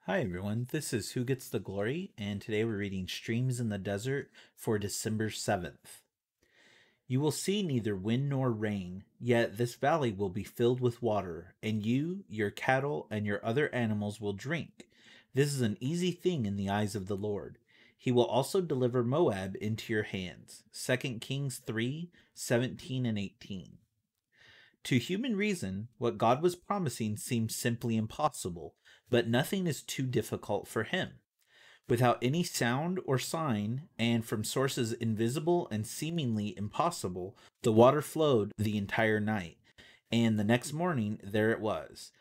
Hi everyone, this is Who Gets the Glory, and today we're reading Streams in the Desert for December 7th. You will see neither wind nor rain, yet this valley will be filled with water, and you, your cattle, and your other animals will drink. This is an easy thing in the eyes of the Lord. He will also deliver Moab into your hands. 2 Kings 3:17 and 18. To human reason, what God was promising seems simply impossible, but nothing is too difficult for him. Without any sound or sign, and from sources invisible and seemingly impossible, the water flowed the entire night. And the next morning, there it was.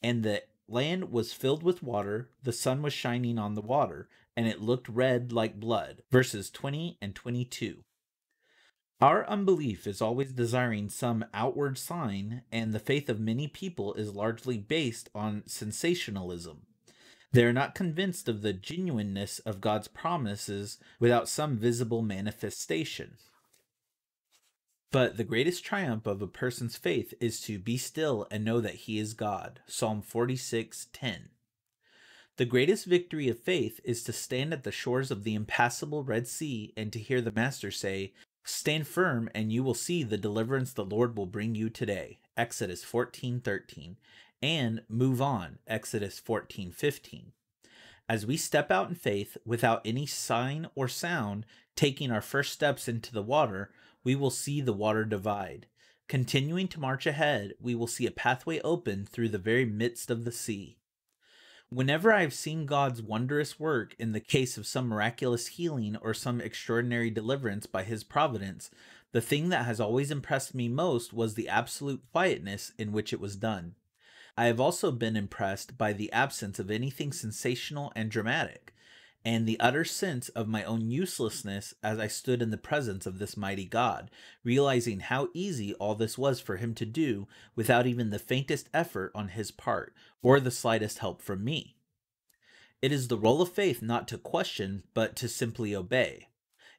And the land was filled with water, the sun was shining on the water, and it looked red like blood. Verses 20 and 22. Our unbelief is always desiring some outward sign, and the faith of many people is largely based on sensationalism. They are not convinced of the genuineness of God's promises without some visible manifestation. But the greatest triumph of a person's faith is to be still and know that he is God. Psalm 46:10. The greatest victory of faith is to stand at the shores of the impassable Red Sea and to hear the Master say, "Stand firm, and you will see the deliverance the Lord will bring you today." Exodus 14:13. And move on. Exodus 14:15. As we step out in faith without any sign or sound, taking our first steps into the water, we will see the water divide. Continuing to march ahead, we will see a pathway open through the very midst of the sea. Whenever I have seen God's wondrous work in the case of some miraculous healing or some extraordinary deliverance by his providence, the thing that has always impressed me most was the absolute quietness in which it was done. I have also been impressed by the absence of anything sensational and dramatic, and the utter sense of my own uselessness as I stood in the presence of this mighty God, realizing how easy all this was for him to do without even the faintest effort on his part, or the slightest help from me. It is the role of faith not to question, but to simply obey.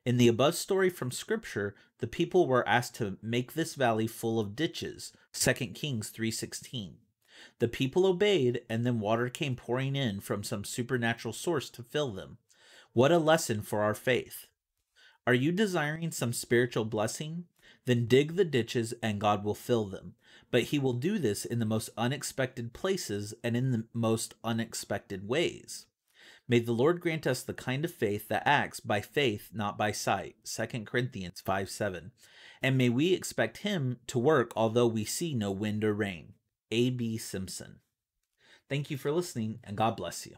In the above story from Scripture, the people were asked to make this valley full of ditches, 2 Kings 3:16. The people obeyed, and then water came pouring in from some supernatural source to fill them. What a lesson for our faith! Are you desiring some spiritual blessing? Then dig the ditches and God will fill them. But he will do this in the most unexpected places and in the most unexpected ways. May the Lord grant us the kind of faith that acts by faith, not by sight. 2 Corinthians 5:7. And may we expect him to work although we see no wind or rain. A.B. Simpson. Thank you for listening, and God bless you.